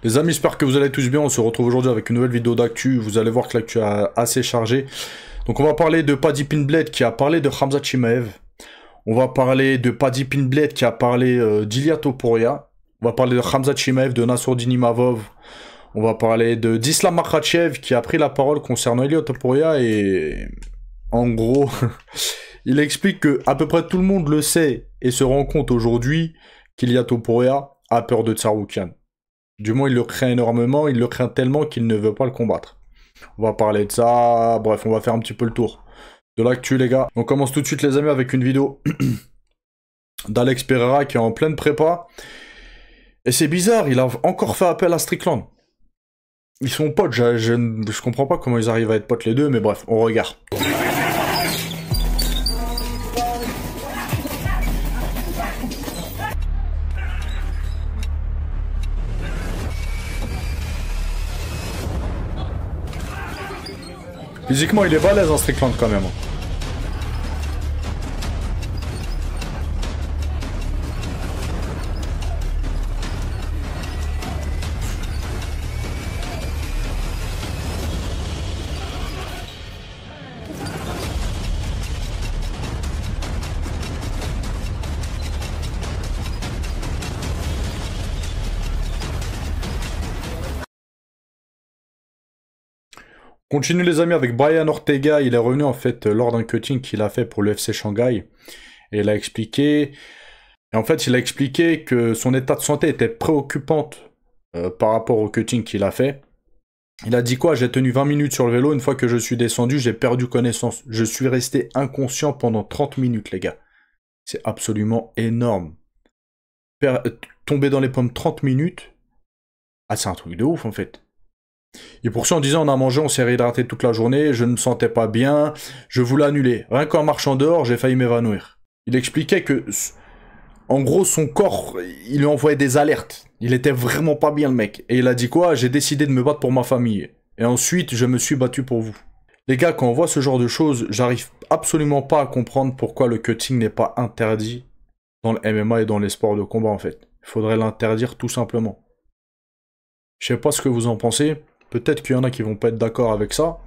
Les amis, j'espère que vous allez tous bien. On se retrouve aujourd'hui avec une nouvelle vidéo d'actu. Vous allez voir que l'actu est assez chargée. Donc on va parler de Paddy Pimblett qui a parlé de Khamzat Chimaev. On va parler de Paddy Pimblett qui a parlé d'Ilia Topuria. On va parler de Khamzat Chimaev, de Nassourdine Imavov. On va parler de d'Islam Makhachev qui a pris la parole concernant Ilia Topuria et en gros, il explique que à peu près tout le monde le sait et se rend compte aujourd'hui qu'Ilia Topuria a peur de Tsarukyan. Du moins, il le craint énormément, il le craint tellement qu'il ne veut pas le combattre. On va parler de ça, bref, on va faire un petit peu le tour de l'actu, les gars. On commence tout de suite, les amis, avec une vidéo d'Alex Pereira qui est en pleine prépa. Et c'est bizarre, il a encore fait appel à Strickland. Ils sont potes, je comprends pas comment ils arrivent à être potes les deux, mais bref, on regarde. Physiquement, il est balèze en Strickland quand même. Continue les amis avec Brian Ortega, il est revenu en fait lors d'un cutting qu'il a fait pour l'UFC Shanghai. Et il a expliqué... Et en fait il a expliqué que son état de santé était préoccupante par rapport au cutting qu'il a fait. Il a dit quoi? J'ai tenu 20 minutes sur le vélo, une fois que je suis descendu, j'ai perdu connaissance. Je suis resté inconscient pendant 30 minutes les gars. C'est absolument énorme. Tomber dans les pommes 30 minutes, ah c'est un truc de ouf en fait. Et pour ça, en disant on a mangé, on s'est réhydraté toute la journée, je ne me sentais pas bien, je voulais annuler. Rien qu'en marchant dehors, j'ai failli m'évanouir. Il expliquait que, en gros, son corps, il lui envoyait des alertes. Il était vraiment pas bien le mec. Et il a dit quoi? J'ai décidé de me battre pour ma famille. Et ensuite, je me suis battu pour vous. Les gars, quand on voit ce genre de choses, j'arrive absolument pas à comprendre pourquoi le cutting n'est pas interdit dans le MMA et dans les sports de combat en fait. Il faudrait l'interdire tout simplement. Je sais pas ce que vous en pensez. Peut-être qu'il y en a qui vont pas être d'accord avec ça.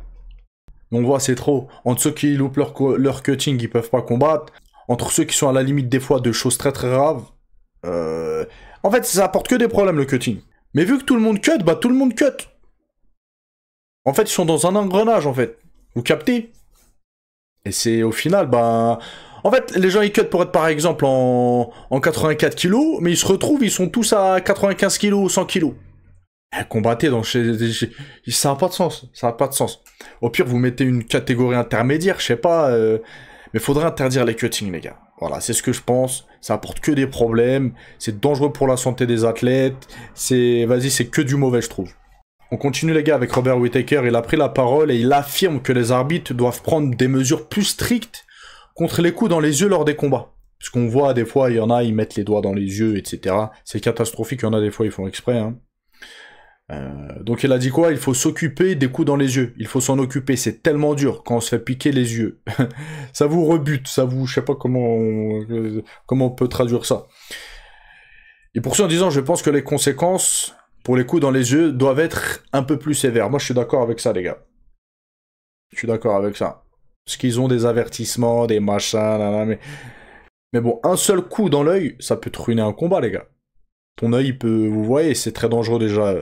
Mais on voit, c'est trop. Entre ceux qui loupent leur cutting, ils peuvent pas combattre. Entre ceux qui sont à la limite des fois de choses très très graves. En fait, ça apporte que des problèmes le cutting. Mais vu que tout le monde cut, bah tout le monde cut. En fait, ils sont dans un engrenage en fait. Vous captez? Et c'est au final, bah... En fait, les gens ils cut pour être par exemple en 84 kilos, mais ils se retrouvent, ils sont tous à 95 kilos, 100 kilos. Combattez dans ça n'a pas de sens, ça n'a pas de sens. Au pire, vous mettez une catégorie intermédiaire, je sais pas, mais faudrait interdire les cuttings, les gars. Voilà, c'est ce que je pense. Ça apporte que des problèmes, c'est dangereux pour la santé des athlètes, vas-y, c'est que du mauvais, je trouve. On continue, les gars, avec Robert Whittaker. Il a pris la parole et il affirme que les arbitres doivent prendre des mesures plus strictes contre les coups dans les yeux lors des combats. Parce qu'on voit, des fois, il y en a, ils mettent les doigts dans les yeux, etc. C'est catastrophique, il y en a des fois, ils font exprès, hein. Donc il a dit quoi? Il faut s'occuper des coups dans les yeux. Il faut s'en occuper. C'est tellement dur quand on se fait piquer les yeux. Ça vous rebute. Ça vous... Je sais pas comment on peut traduire ça. Et pour ça, en disant, je pense que les conséquences pour les coups dans les yeux doivent être un peu plus sévères. Moi, je suis d'accord avec ça, les gars. Je suis d'accord avec ça. Parce qu'ils ont des avertissements, des machins, mais bon, un seul coup dans l'œil, ça peut te ruiner un combat, les gars. Ton œil peut, vous voyez, c'est très dangereux déjà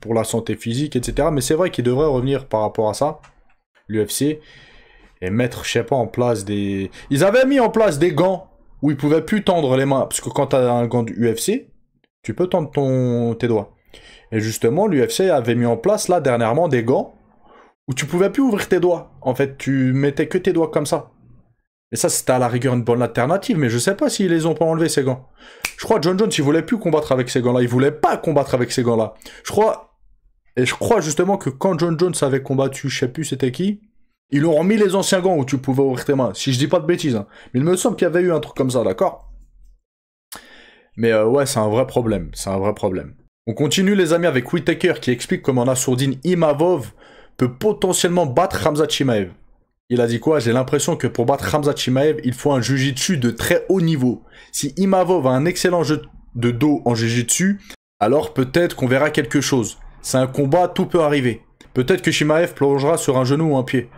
pour la santé physique, etc. Mais c'est vrai qu'il devrait revenir par rapport à ça, l'UFC, et mettre, je sais pas, en place des... Ils avaient mis en place des gants où ils pouvaient plus tendre les mains, parce que quand tu as un gant du UFC, tu peux tendre tes doigts. Et justement, l'UFC avait mis en place, là, dernièrement, des gants où tu pouvais plus ouvrir tes doigts. En fait, tu mettais que tes doigts comme ça. Et ça, c'était à la rigueur une bonne alternative, mais je sais pas s'ils les ont pas enlevés, ces gants. Je crois que John Jones, il voulait plus combattre avec ces gants-là. Il voulait pas combattre avec ces gants-là. Je crois justement que quand John Jones avait combattu, je sais plus c'était qui, ils leur ont mis les anciens gants où tu pouvais ouvrir tes mains. Si je dis pas de bêtises, hein. Mais il me semble qu'il y avait eu un truc comme ça, d'accord? Mais ouais, c'est un vrai problème. C'est un vrai problème. On continue, les amis, avec Whittaker qui explique comment Nassourdine Imavov peut potentiellement battre Khamzat Chimaev. Il a dit quoi? J'ai l'impression que pour battre Khamzat Chimaev, il faut un jiu-jitsu de très haut niveau. Si Imavov a un excellent jeu de dos en jiu-jitsu, alors peut-être qu'on verra quelque chose. C'est un combat, tout peut arriver. Peut-être que Chimaev plongera sur un genou ou un pied.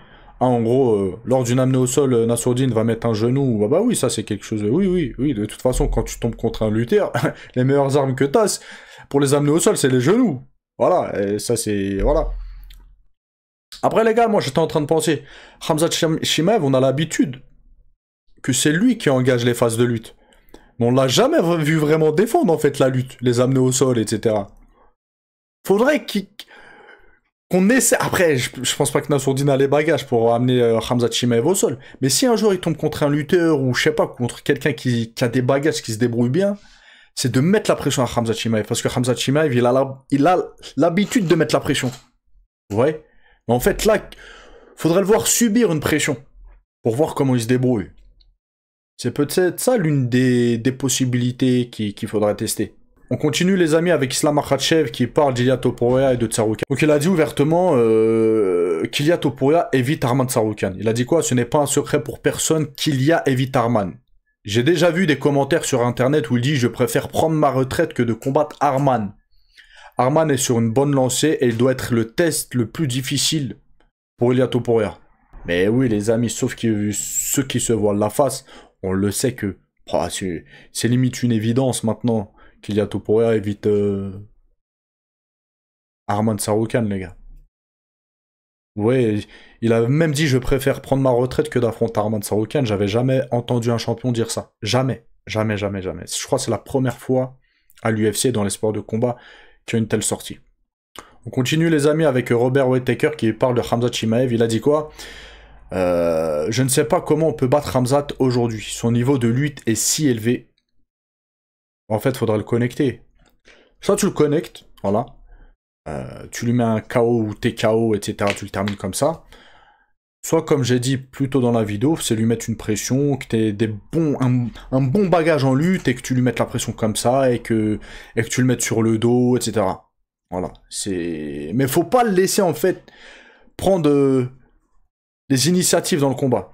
Ah, en gros, lors d'une amenée au sol, Nassourdine va mettre un genou. Bah oui, ça c'est quelque chose. Oui. De toute façon, quand tu tombes contre un lutteur, les meilleures armes que t'as pour les amener au sol, c'est les genoux. Voilà, et ça c'est... Voilà. Après les gars, moi j'étais en train de penser, Khamzat Chimaev, on a l'habitude que c'est lui qui engage les phases de lutte. Mais on l'a jamais vu vraiment défendre en fait la lutte, les amener au sol, etc. Faudrait qu'on essaie... Après, je pense pas que Nassourdine a les bagages pour amener Khamzat Chimaev au sol. Mais si un jour il tombe contre un lutteur, ou je sais pas, contre quelqu'un qui a des bagages, qui se débrouille bien, c'est de mettre la pression à Khamzat Chimaev. Parce que Khamzat Chimaev, il a l'habitude de mettre la pression. Vous voyez? Mais en fait, là, faudrait le voir subir une pression. Pour voir comment il se débrouille. C'est peut-être ça l'une des possibilités qu'il faudrait tester. On continue les amis avec Islam Makhachev qui parle d'Ilia Topuria et de Tsarukyan. Donc il a dit ouvertement qu'Ilia Topuria évite Arman Tsarukyan. Il a dit quoi? Ce n'est pas un secret pour personne qu'Ilia évite Arman. J'ai déjà vu des commentaires sur internet où il dit je préfère prendre ma retraite que de combattre Arman. Arman est sur une bonne lancée et il doit être le test le plus difficile pour Ilia Topuria. Mais oui les amis, sauf que ceux qui se voilent la face, on le sait que c'est limite une évidence maintenant qu'Ilia Topuria évite Arman Tsarukyan les gars. Ouais, il a même dit je préfère prendre ma retraite que d'affronter Arman Tsarukyan. J'avais jamais entendu un champion dire ça. Jamais. Je crois que c'est la première fois à l'UFC dans les sports de combat qu'il y a une telle sortie. On continue les amis avec Robert Whittaker qui parle de Khamzat Chimaev. Il a dit quoi? Je ne sais pas comment on peut battre Khamzat aujourd'hui. Son niveau de lutte est si élevé. En fait, il faudra le connecter. Soit tu le connectes, voilà. Tu lui mets un KO ou TKO, etc. Tu le termines comme ça. Soit, comme j'ai dit plus tôt dans la vidéo, c'est lui mettre une pression, que tu aies un bon bagage en lutte et que tu lui mettes la pression comme ça et que tu le mettes sur le dos, etc. Voilà. Mais faut pas le laisser, en fait, prendre les initiatives dans le combat.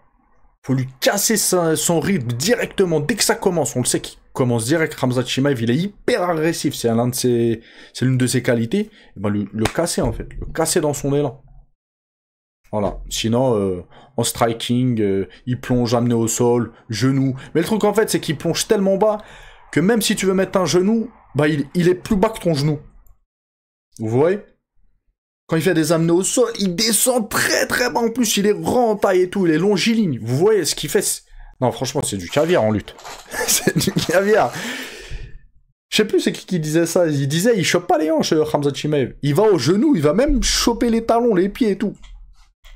Faut lui casser son rythme directement. Dès que ça commence, on le sait qu'il commence direct. Khamzat Chimaev, il est hyper agressif. C'est l'une de ses qualités. Et ben, le casser, en fait. Le casser dans son élan. Voilà. Sinon, en striking, il plonge amené au sol, genou. Mais le truc, en fait, c'est qu'il plonge tellement bas que même si tu veux mettre un genou, bah, il est plus bas que ton genou. Vous voyez? Quand il fait des amenés au sol, il descend très très bas en plus, il est grand en taille et tout, il est longiligne. Vous voyez ce qu'il fait? Non, franchement, c'est du caviar en lutte. C'est du caviar. Je sais plus c'est qui disait ça. Il disait, il chope pas les hanches, Khamzat Chimaev. Il va au genou, il va même choper les talons, les pieds et tout.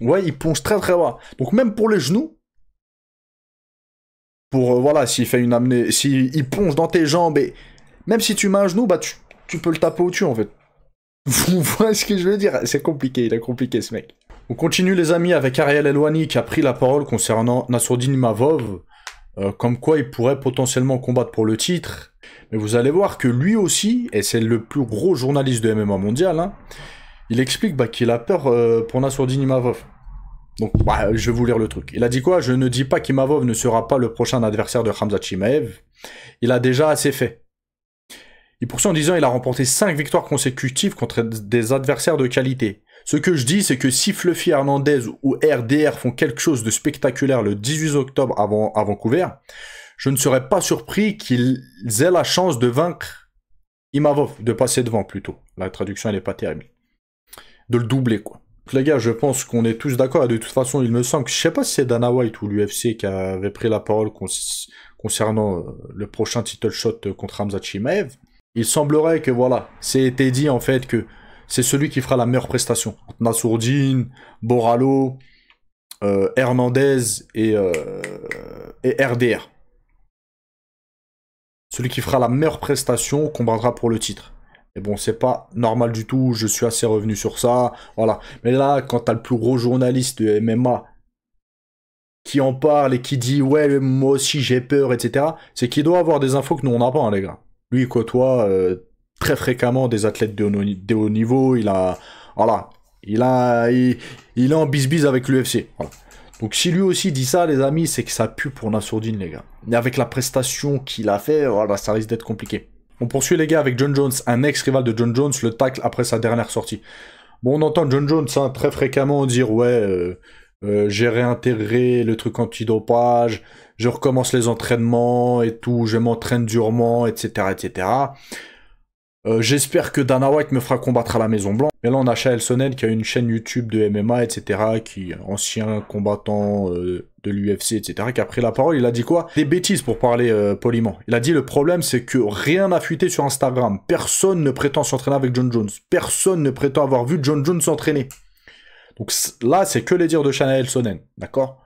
Ouais, il plonge très très bas. Donc même pour les genoux, voilà, s'il fait une amenée, s'il plonge dans tes jambes, et même si tu mets un genou, bah tu peux le taper au-dessus en fait. Vous voyez ce que je veux dire? C'est compliqué, il est compliqué ce mec. On continue les amis avec Ariel Helwani qui a pris la parole concernant Nassourdine Imavov, comme quoi il pourrait potentiellement combattre pour le titre. Mais vous allez voir que lui aussi, et c'est le plus gros journaliste de MMA mondial, hein, il explique qu'il a peur pour Nassourdine Imavov. Donc, je vais vous lire le truc. Il a dit quoi? Je ne dis pas qu'Imavov ne sera pas le prochain adversaire de Khamzat Chimaev. Il a déjà assez fait. Il poursuit en disant qu'il a remporté 5 victoires consécutives contre des adversaires de qualité. Ce que je dis, c'est que si Fluffy Hernandez ou RDR font quelque chose de spectaculaire le 18 octobre à Vancouver, je ne serais pas surpris qu'ils aient la chance de vaincre Imavov, de passer devant plutôt. La traduction, elle n'est pas terrible. De le doubler, quoi. Les gars, je pense qu'on est tous d'accord. De toute façon, il me semble que, je sais pas si c'est Dana White ou l'UFC qui avait pris la parole concernant le prochain title shot contre Khamzat Chimaev. Il semblerait que, voilà, c'est été dit, en fait, que c'est celui qui fera la meilleure prestation. Nassourdine, Borralho, Hernandez et RDR. Celui qui fera la meilleure prestation combattra pour le titre. Et bon, c'est pas normal du tout, je suis assez revenu sur ça, voilà. Mais là, quand t'as le plus gros journaliste de MMA qui en parle et qui dit « Ouais, moi aussi j'ai peur, etc. », c'est qu'il doit avoir des infos que nous on n'a pas, hein, les gars. Lui, il côtoie très fréquemment des athlètes de haut niveau, il a... Voilà. Il est en bis-bis avec l'UFC. Voilà. Donc si lui aussi dit ça, les amis, c'est que ça pue pour Nassourdine, les gars. Et avec la prestation qu'il a fait, voilà, ça risque d'être compliqué. On poursuit les gars avec John Jones, un ex-rival de John Jones, le tacle après sa dernière sortie. Bon, on entend John Jones hein, très fréquemment dire ouais, j'ai réintégré le truc antidopage, je recommence les entraînements et tout, je m'entraîne durement, etc., etc. J'espère que Dana White me fera combattre à la Maison Blanche. Et là, on a Chael Sonnen qui a une chaîne YouTube de MMA, etc., qui est ancien combattant de l'UFC, etc., qui a pris la parole. Il a dit quoi? Des bêtises pour parler poliment. Il a dit le problème, c'est que rien n'a fuité sur Instagram. Personne ne prétend s'entraîner avec John Jones. Personne ne prétend avoir vu John Jones s'entraîner. Donc là, c'est que les dires de Chael Sonnen, d'accord?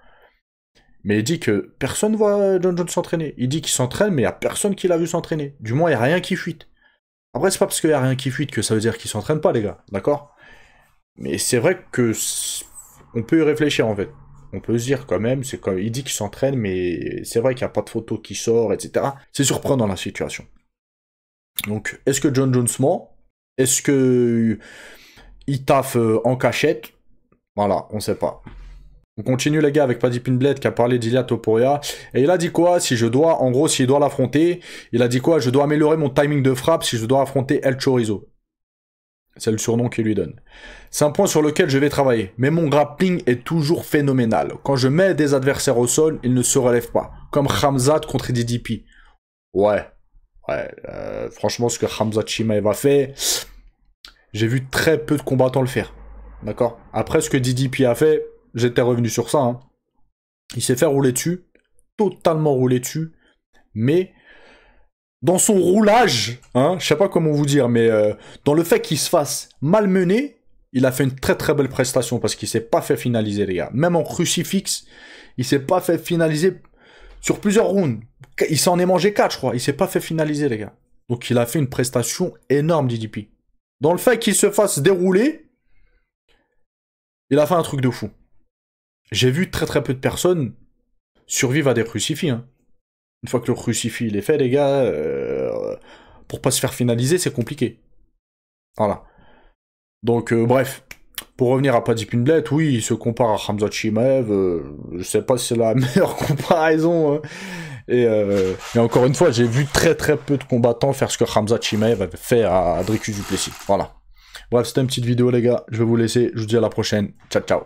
Mais il dit que personne voit John Jones s'entraîner. Il dit qu'il s'entraîne, mais il n'y a personne qui l'a vu s'entraîner. Du moins, il n'y a rien qui fuite. Après, c'est pas parce qu'il n'y a rien qui fuite que ça veut dire qu'il s'entraîne pas, les gars, d'accord? Mais c'est vrai que on peut y réfléchir, en fait. On peut se dire quand même, c'est comme il dit qu'il s'entraîne, mais c'est vrai qu'il n'y a pas de photo qui sort, etc. C'est surprenant la situation. Donc, est-ce que John Jones ment? Est-ce que il taffe en cachette? Voilà, on sait pas. On continue les gars avec Paddy Pimblett qui a parlé d'Ilia Topuria. Et il a dit quoi? Si je dois, en gros, s'il doit l'affronter, il a dit quoi? Je dois améliorer mon timing de frappe si je dois affronter El Chorizo. C'est le surnom qu'il lui donne. C'est un point sur lequel je vais travailler. Mais mon grappling est toujours phénoménal. Quand je mets des adversaires au sol, ils ne se relèvent pas. Comme Khamzat contre DDP. Ouais. Franchement, ce que Khamzat Chimaev a fait, j'ai vu très peu de combattants le faire. D'accord? Après, ce que DDP a fait, j'étais revenu sur ça. Hein. Il s'est fait rouler dessus. Totalement rouler dessus. Mais dans son roulage, hein, je sais pas comment vous dire, mais dans le fait qu'il se fasse malmener, il a fait une très très belle prestation parce qu'il s'est pas fait finaliser, les gars. Même en crucifix, il s'est pas fait finaliser sur plusieurs rounds. Il s'en est mangé 4, je crois. Il s'est pas fait finaliser, les gars. Donc il a fait une prestation énorme, DDP. Dans le fait qu'il se fasse dérouler, il a fait un truc de fou. J'ai vu très très peu de personnes survivre à des crucifix. Hein. Une fois que le crucifix il est fait, les gars, pour pas se faire finaliser, c'est compliqué. Voilà. Donc, bref. Pour revenir à Paddy Pimblett, oui, il se compare à Khamzat Chimaev. Je sais pas si c'est la meilleure comparaison. Hein. Mais encore une fois, j'ai vu très très peu de combattants faire ce que Khamzat Chimaev avait fait à Dricus du Plessis. Voilà. Bref, c'était une petite vidéo, les gars. Je vais vous laisser. Je vous dis à la prochaine. Ciao, ciao.